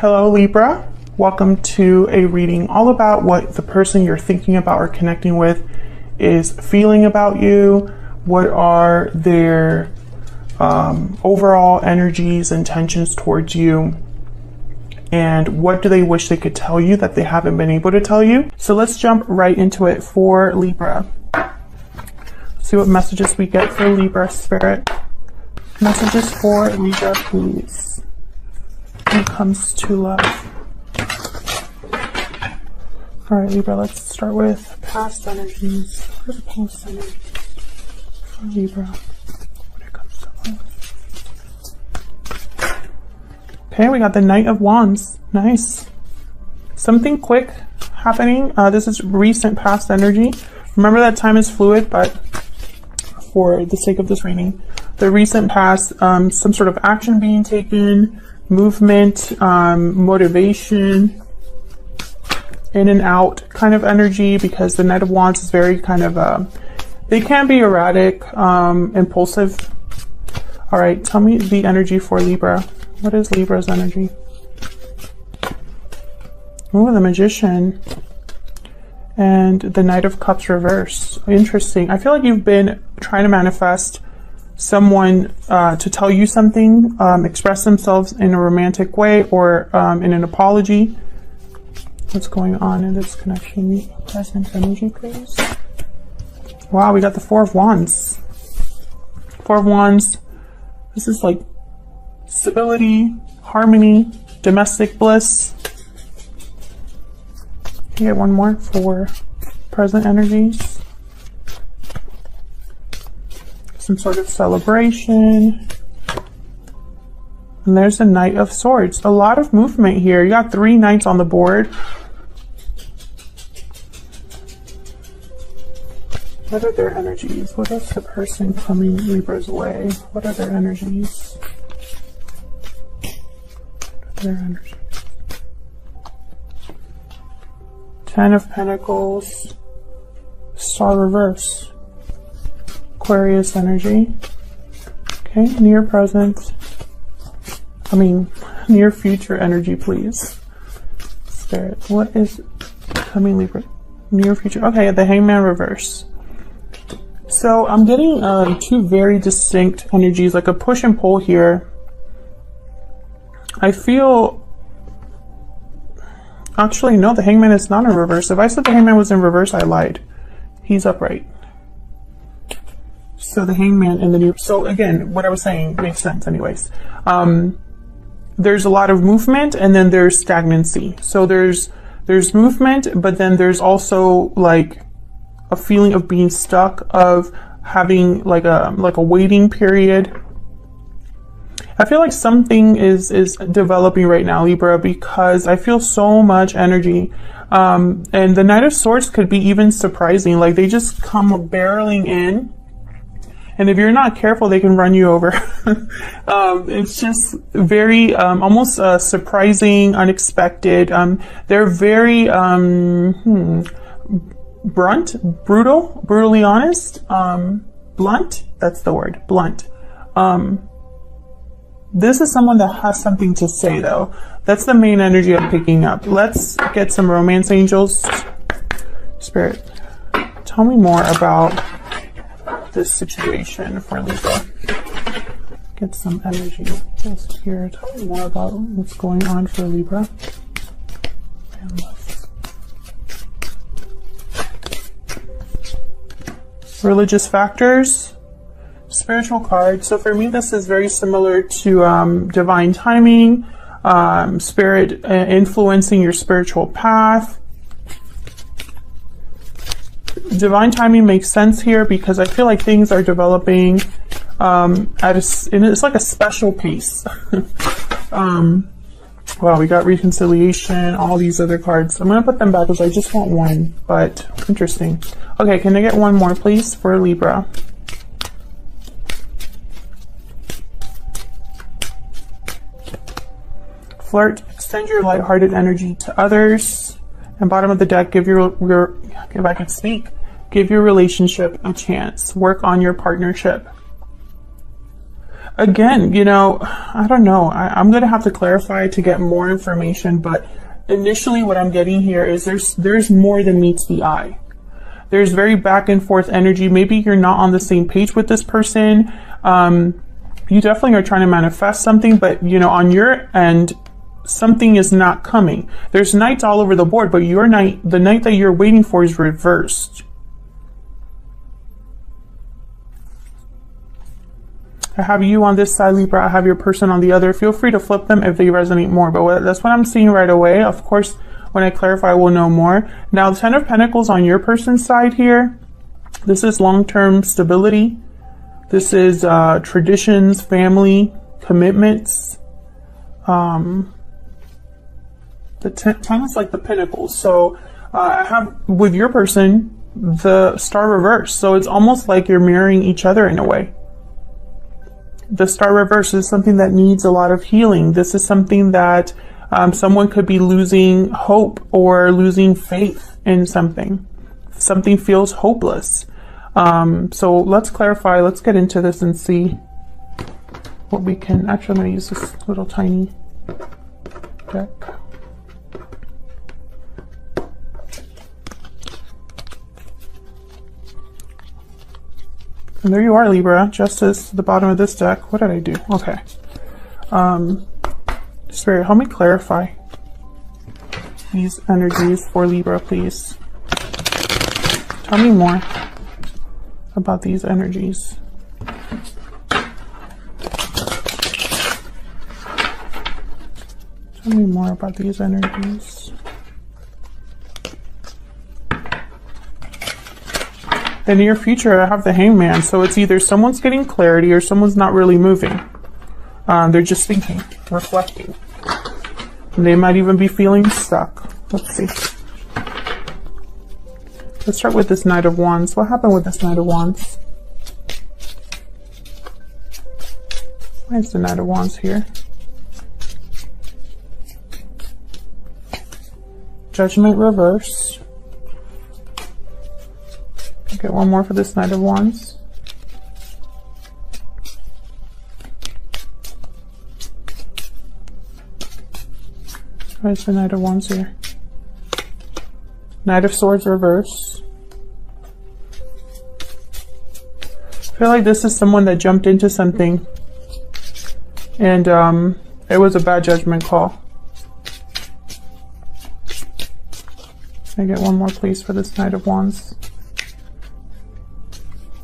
Hello Libra, welcome to a reading all about what the person you're thinking about or connecting with is feeling about you. What are their overall energies, intentions towards you, and what do they wish they could tell you that they haven't been able to tell you. So let's jump right into it for Libra. Let's see what messages we get for Libra spirit. Messages for Libra, please. When it comes to love. All right, Libra, let's start with past energies. What are the past energies for Libra when it comes to love? Okay, we got the Knight of Wands. Nice. Something quick happening. This is recent past energy. Remember that time is fluid, but for the sake of this reading, the recent past, some sort of action being taken, movement, motivation, in and out kind of energy, because the Knight of Wands is very kind of, they can be erratic, impulsive. All right, tell me the energy for Libra. What is Libra's energy? Oh, the Magician and the Knight of Cups reverse. Interesting. I feel like you've been trying to manifest someone to tell you something, express themselves in a romantic way or in an apology. What's going on in this connection? Present energy, please. Wow, we got the Four of Wands. Four of Wands. This is like stability, harmony, domestic bliss. Can you get one more for present energies? Some sort of celebration. And there's a Knight of Swords. A lot of movement here. You got 3 knights on the board. What are their energies? What is the person coming Libra's way? What are their energies? What are their energies? 10 of Pentacles. Star reverse. Aquarius energy. Okay, near present. Near future energy, please. Spirit, what is coming Libra? Near future. Okay, the Hangman reverse. So I'm getting 2 very distinct energies, like a push and pull here. I feel, actually no, the Hangman is not in reverse. If I said the Hangman was in reverse, I lied. He's upright. So the Hangman and the new, so again, what I was saying makes sense anyways. There's a lot of movement and then there's stagnancy. So there's movement, but then there's also like a feeling of being stuck, of having like a waiting period. I feel like something is developing right now, Libra, because I feel so much energy. And the Knight of Swords could be even surprising. Like they just come barreling in. And if you're not careful, they can run you over. It's just very, almost surprising, unexpected. They're very brutally honest, blunt. That's the word, blunt. This is someone that has something to say, though. That's the main energy I'm picking up. Let's get some romance angels. Spirit, tell me more about this situation for Libra. Get some energy just here. Tell me more about what's going on for Libra. Religious factors, spiritual card. So for me, this is very similar to divine timing, spirit influencing your spiritual path. Divine timing makes sense here because I feel like things are developing it's like a special pace. Wow, we got reconciliation, all these other cards. I'm gonna put them back because I just want one, but interesting. Okay, can I get one more, please, for Libra? Flirt, extend your lighthearted energy to others. And bottom of the deck, give your if I could speak, give your relationship a chance. Work on your partnership. again, you know, I don't know. I'm going to have to clarify to get more information, but initially what I'm getting here is there's more than meets the eye. There's very back and forth energy. Maybe you're not on the same page with this person. You definitely are trying to manifest something, but you know, on your end, something is not coming. There's knights all over the board, but your knight, the knight that you're waiting for, is reversed. I have you on this side, Libra. I have your person on the other. Feel free to flip them if they resonate more, but that's what I'm seeing right away. Of course, when I clarify, we'll know more. Now, the Ten of Pentacles on your person's side here. This is long-term stability. This is traditions, family, commitments. The ten is like the Pentacles. So I have, with your person, the Star reverse. So it's almost like you're mirroring each other in a way. The Star reverse is something that needs a lot of healing. This is something that someone could be losing hope or losing faith in something. Something feels hopeless. So let's clarify. Let's get into this and see what we can. Actually, I'm going to use this little tiny deck. And there you are, Libra, just as the bottom of this deck. What did I do? Okay. Spirit, help me clarify these energies for Libra, please. Tell me more about these energies. Tell me more about these energies. The near future, I have the Hangman, so it's either someone's getting clarity or someone's not really moving. They're just thinking, reflecting. And they might even be feeling stuck. Let's see. Let's start with this Knight of Wands. What happened with this Knight of Wands? Why is the Knight of Wands here? Judgment reverse. Get one more for this Knight of Wands. Where's the Knight of Wands here? Knight of Swords reverse. I feel like this is someone that jumped into something and it was a bad judgment call. Can I get one more please for this Knight of Wands?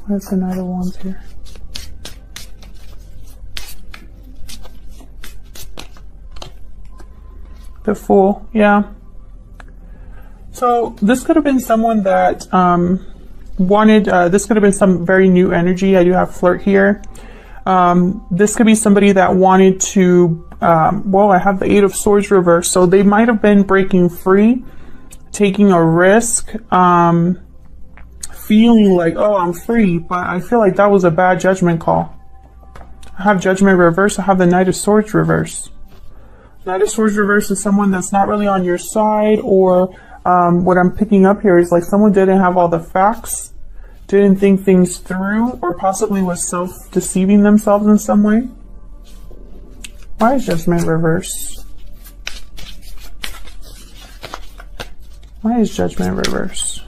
Where's the Knight of Wands here? The Fool, yeah. So this could have been someone that wanted, this could have been some very new energy. I do have Flirt here. This could be somebody that wanted to, well, I have the Eight of Swords reversed. So they might have been breaking free, taking a risk, feeling like, oh, I'm free, but I feel like that was a bad judgment call. I have Judgment reverse. I have the Knight of Swords reverse. Knight of Swords reverse is someone that's not really on your side, or what I'm picking up here is like someone didn't have all the facts, didn't think things through, or possibly was self-deceiving themselves in some way. Why is Judgment reverse? Why is Judgment reverse?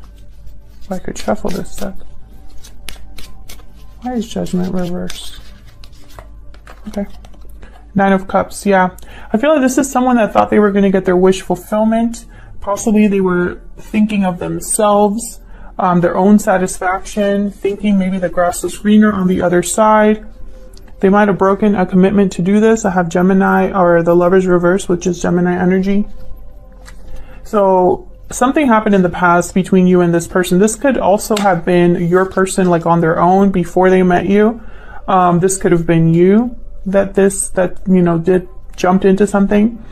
I could shuffle this deck. Why is Judgment reverse? Okay. Nine of Cups, yeah. I feel like this is someone that thought they were going to get their wish fulfillment. Possibly they were thinking of themselves, their own satisfaction, thinking maybe the grass was greener on the other side. They might have broken a commitment to do this. I have Gemini, or the Lovers reverse, which is Gemini energy. So something happened in the past between you and this person. This could also have been your person, like on their own before they met you. This could have been you that you know, jumped into something.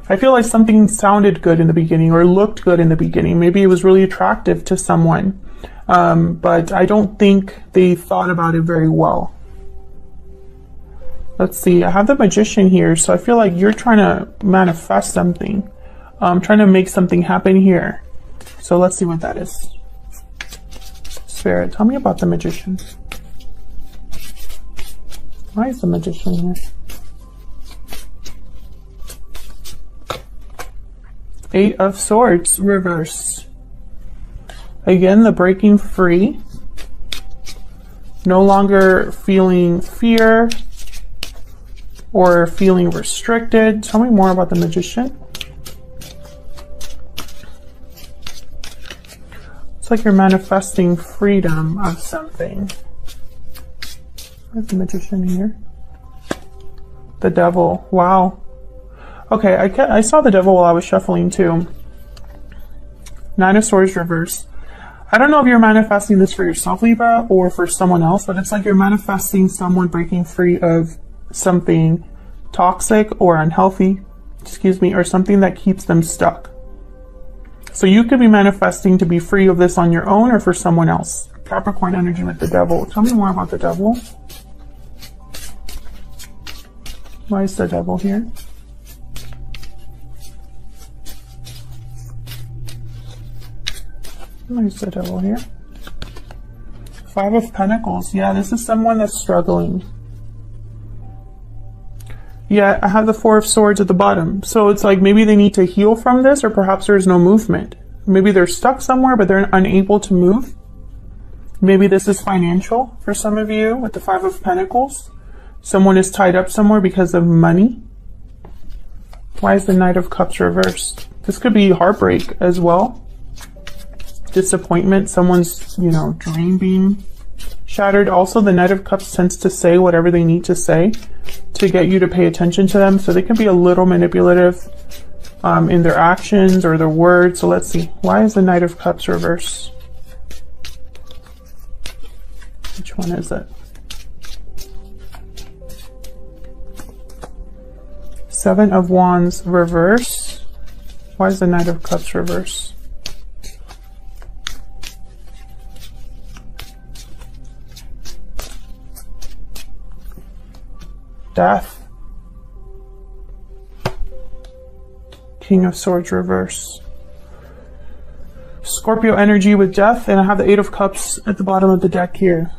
I feel like something sounded good in the beginning or looked good in the beginning. Maybe it was really attractive to someone. But I don't think they thought about it very well. Let's see. I have the Magician here. So I feel like you're trying to manifest something. Trying to make something happen here. So let's see what that is. Spirit, tell me about the Magician. Why is the Magician here? Eight of Swords, reverse. Again, the breaking free. No longer feeling fear or feeling restricted. Tell me more about the Magician. It's like you're manifesting freedom of something. Where's the Magician here? The Devil. Wow. Okay, I saw the Devil while I was shuffling too. Nine of Swords reverse. I don't know if you're manifesting this for yourself, Libra, or for someone else, but it's like you're manifesting someone breaking free of something toxic or unhealthy, excuse me, or something that keeps them stuck. So you could be manifesting to be free of this on your own or for someone else. Capricorn energy with the Devil. Tell me more about the Devil. Why is the Devil here? Why is the Devil here? Five of Pentacles. Yeah, this is someone that's struggling. Yeah, I have the Four of Swords at the bottom. So it's like maybe they need to heal from this, or perhaps there's no movement. Maybe they're stuck somewhere, but they're unable to move. Maybe this is financial for some of you with the Five of Pentacles. Someone is tied up somewhere because of money. Why is the Knight of Cups reversed? This could be heartbreak as well. Disappointment, someone's, you know, dream being shattered. Also, the Knight of Cups tends to say whatever they need to say to get you to pay attention to them. So they can be a little manipulative in their actions or their words. So let's see. Why is the Knight of Cups reversed? Which one is it? Seven of Wands reverse. Why is the Knight of Cups reverse? Death. King of Swords reverse. Scorpio energy with Death, and I have the Eight of Cups at the bottom of the deck here.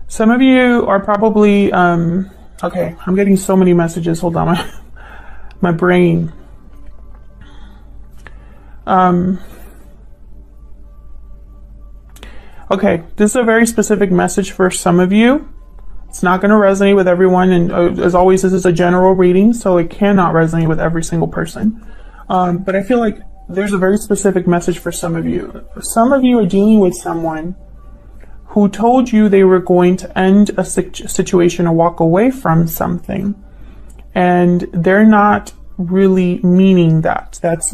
Some of you are probably, okay, I'm getting so many messages. Hold on, my brain. Okay, this is a very specific message for some of you. It's not going to resonate with everyone, and as always, this is a general reading, so it cannot resonate with every single person. But I feel like there's a very specific message for some of you. Some of you are dealing with someone who told you they were going to end a situation or walk away from something, and they're not really meaning that. That's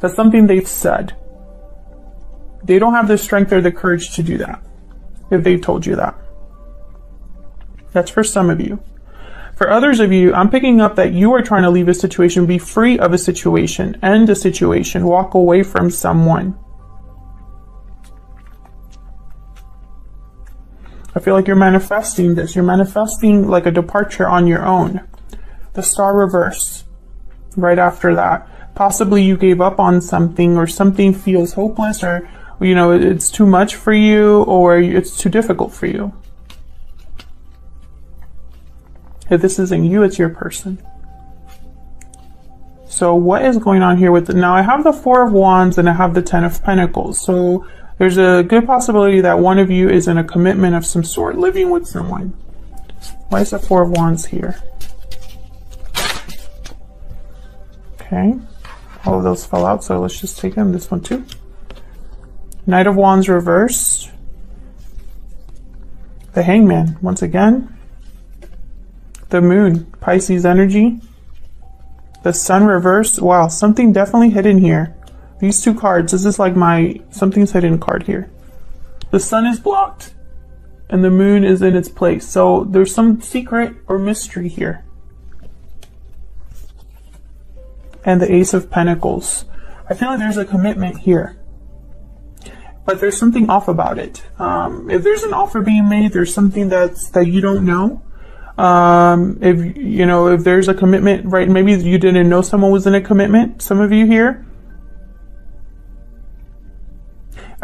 something they've said. They don't have the strength or the courage to do that if they've told you that. That's for some of you. For others of you, I'm picking up that you are trying to leave a situation, be free of a situation, end a situation, walk away from someone. I feel like you're manifesting this. You're manifesting like a departure on your own. The Star reverse right after that. Possibly you gave up on something, or something feels hopeless, or you know, it's too much for you, or it's too difficult for you. If this isn't you, it's your person. So what is going on here with it? Now I have the Four of Wands and I have the Ten of Pentacles. So there's a good possibility that one of you is in a commitment of some sort, living with someone. Why is the Four of Wands here? Okay. All of those fell out, so let's just take them. This one too. Knight of Wands reversed. The Hangman, once again. The Moon, Pisces energy. The Sun reversed. Wow, something definitely hidden here. These two cards, this is like my something's hidden card here. The Sun is blocked and the Moon is in its place. So there's some secret or mystery here. And the Ace of Pentacles. I feel like there's a commitment here, but there's something off about it. If there's an offer being made, there's something that you don't know. If you know, if there's a commitment, right? Maybe you didn't know someone was in a commitment. Some of you here.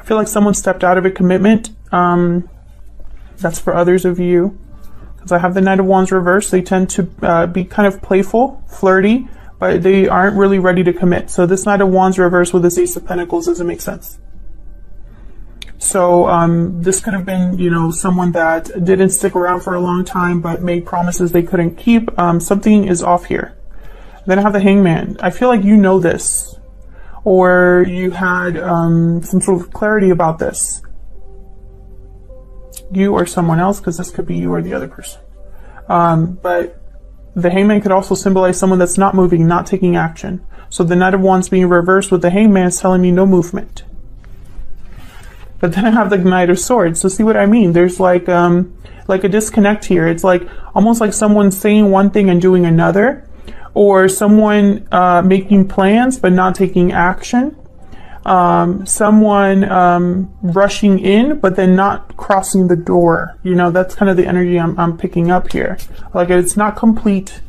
I feel like someone stepped out of a commitment. That's for others of you. Because I have the Knight of Wands reversed. They tend to be kind of playful, flirty, but they aren't really ready to commit. So this Knight of Wands reversed with this Ace of Pentacles doesn't make sense. So this could have been, you know, someone that didn't stick around for a long time but made promises they couldn't keep. Something is off here. Then I have the Hangman. I feel like you know this, or you had some sort of clarity about this. You or someone else, because this could be you or the other person. But the Hangman could also symbolize someone that's not moving, not taking action. So the Knight of Wands being reversed with the Hangman is telling me no movement. But then I have the Knight of Swords. So see what I mean? There's like a disconnect here. It's like almost like someone saying one thing and doing another, or someone making plans but not taking action. Someone rushing in but then not crossing the door. You know, that's kind of the energy I'm picking up here. Like it's not complete.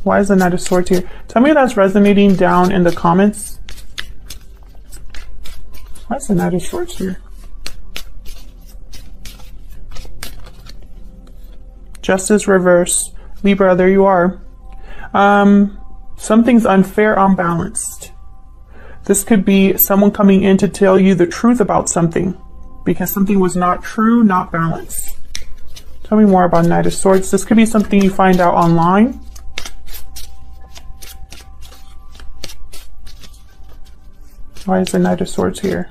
Why is the Knight of Swords here? Tell me if that's resonating down in the comments. Why is the Knight of Swords here? Justice reverse. Libra, there you are. Something's unfair, unbalanced. This could be someone coming in to tell you the truth about something because something was not true, not balanced. Tell me more about Knight of Swords. This could be something you find out online. Why is the Knight of Swords here?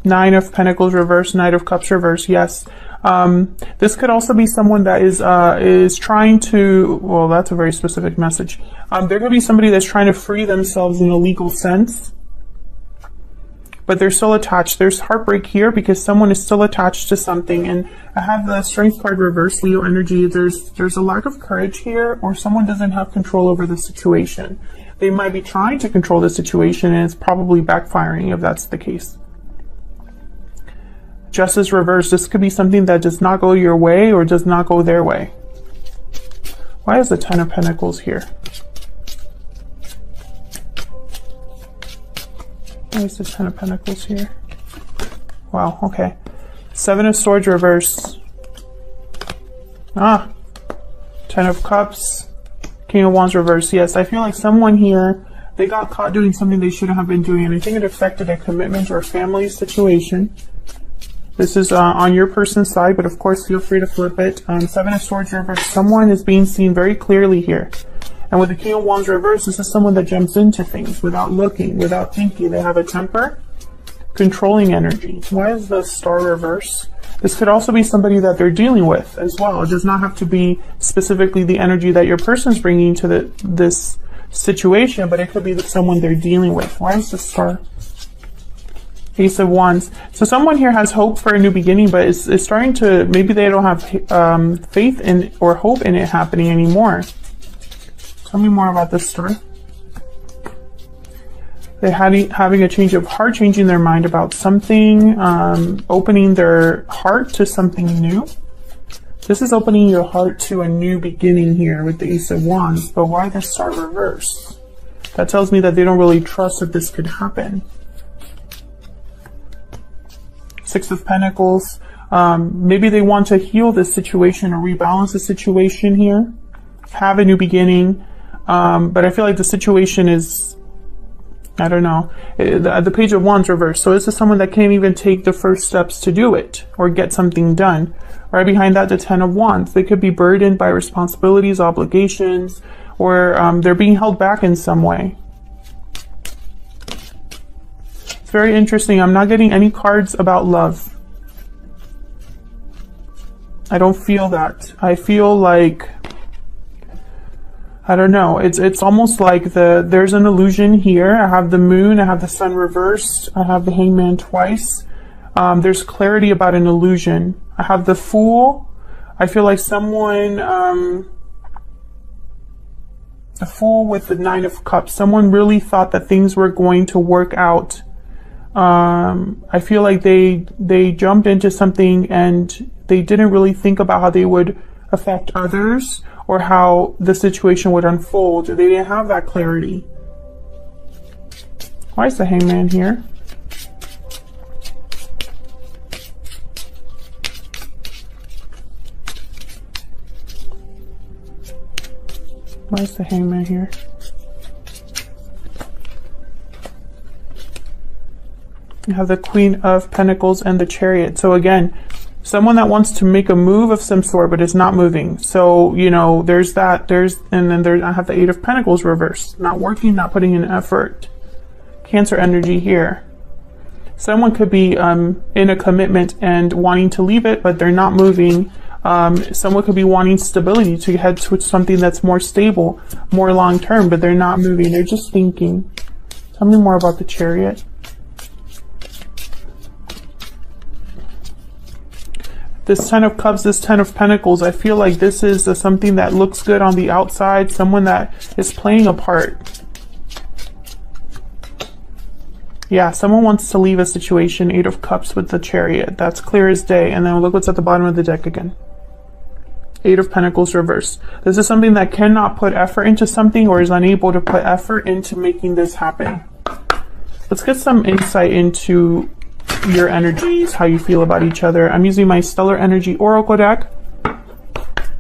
Nine of Pentacles reverse, Knight of Cups reverse, yes. This could also be someone that is trying to, well, that's a very specific message. There could be somebody that's trying to free themselves in a legal sense, but they're still attached. There's heartbreak here because someone is still attached to something. And I have the Strength card reverse, Leo energy. There's a lack of courage here, or someone doesn't have control over the situation. They might be trying to control the situation and it's probably backfiring if that's the case. Justice reverse. This could be something that does not go your way or does not go their way. Why is the Ten of Pentacles here? Why is the Ten of Pentacles here? Wow, okay. Seven of Swords reverse. Ten of Cups. King of Wands reverse. Yes, I feel like someone here, they got caught doing something they shouldn't have been doing. And I think it affected a commitment or a family situation. This is on your person's side, but of course feel free to flip it. Seven of Swords reverse. Someone is being seen very clearly here. And with the King of Wands reverse, this is someone that jumps into things without looking, without thinking. They have a temper, controlling energy. Why is the Star reverse? This could also be somebody that they're dealing with as well. It does not have to be specifically the energy that your person's bringing to this situation, but it could be someone they're dealing with. Why is the Star? Ace of Wands. So someone here has hope for a new beginning, but it's starting to, maybe they don't have faith in or hope in it happening anymore. Tell me more about this story. They're having a change of heart, changing their mind about something, opening their heart to something new. This is opening your heart to a new beginning here with the Ace of Wands, but why the Star reverse? That tells me that they don't really trust that this could happen. Six of Pentacles. Maybe they want to heal this situation or rebalance the situation here. Have a new beginning. But I feel like the situation is, I don't know. The Page of Wands reversed. So this is someone that can't even take the first steps to do it or get something done. Right behind that, the Ten of Wands. They could be burdened by responsibilities, obligations, or they're being held back in some way. Very interesting. I'm not getting any cards about love. I don't feel that. I feel like, I don't know. It's almost like there's an illusion here. I have the Moon. I have the Sun reversed. I have the Hangman twice. There's clarity about an illusion. I have the Fool. I feel like someone, the Fool with the Nine of Cups. Someone really thought that things were going to work out. I feel like they jumped into something and they didn't really think about how they would affect others or how the situation would unfold. They didn't have that clarity. Why is the Hangman here? Why is the Hangman here? You have the Queen of Pentacles and the Chariot. So again, someone that wants to make a move of some sort, but is not moving. So, you know, there's that, and then I have the Eight of Pentacles reversed. Not working, not putting in effort. Cancer energy here. Someone could be in a commitment and wanting to leave it, but they're not moving. Someone could be wanting stability to head to something that's more stable, more long-term, but they're not moving. They're just thinking. Tell me more about the Chariot. This Ten of Cups, this Ten of Pentacles, I feel like this is something that looks good on the outside, someone that is playing a part. Yeah, someone wants to leave a situation. Eight of Cups with the Chariot. That's clear as day. And then look what's at the bottom of the deck again. Eight of Pentacles reversed. This is something that cannot put effort into something or is unable to put effort into making this happen. Let's get some insight into your energies, how you feel about each other. I'm using my Stellar Energy Oracle deck.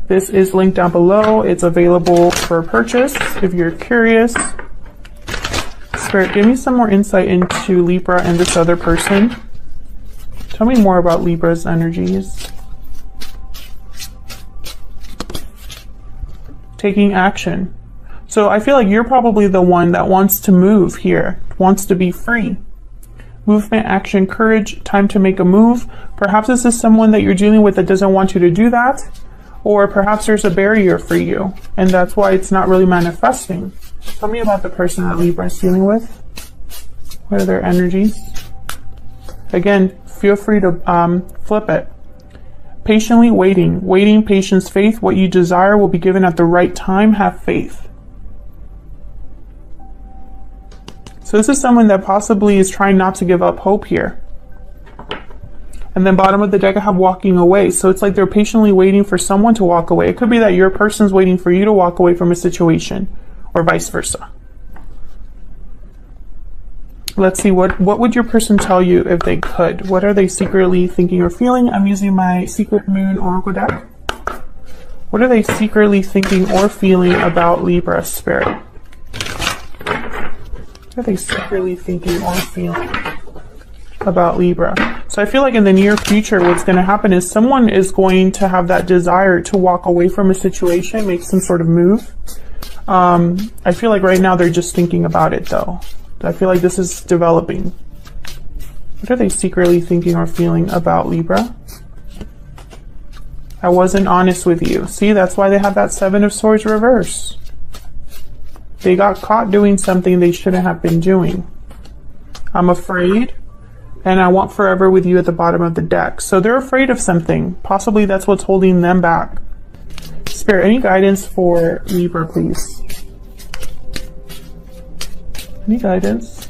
This is linked down below. It's available for purchase if you're curious. Spirit, give me some more insight into Libra and this other person. Tell me more about Libra's energies. Taking action. So I feel like you're probably the one that wants to move here, wants to be free. Movement, action, courage, time to make a move. Perhaps this is someone that you're dealing with that doesn't want you to do that. Or perhaps there's a barrier for you, and that's why it's not really manifesting. Tell me about the person that Libra is dealing with. What are their energies? Again, feel free to flip it. Patiently waiting. Waiting, patience, faith. What you desire will be given at the right time. Have faith. So this is someone that possibly is trying not to give up hope here. And then bottom of the deck, I have walking away. So it's like they're patiently waiting for someone to walk away. It could be that your person's waiting for you to walk away from a situation, or vice versa. Let's see, what would your person tell you if they could? What are they secretly thinking or feeling? I'm using my Secret Moon Oracle deck. What are they secretly thinking or feeling about Libra, Spirit? What are they secretly thinking or feeling about Libra? So I feel like in the near future, what's going to happen is someone is going to have that desire to walk away from a situation, make some sort of move. I feel like right now they're just thinking about it though. I feel like this is developing. What are they secretly thinking or feeling about Libra? I wasn't honest with you. See, that's why they have that Seven of Swords reverse. They got caught doing something they shouldn't have been doing. I'm afraid, and I want forever with you at the bottom of the deck. So they're afraid of something. Possibly that's what's holding them back. Spirit, any guidance for Libra, please? Any guidance?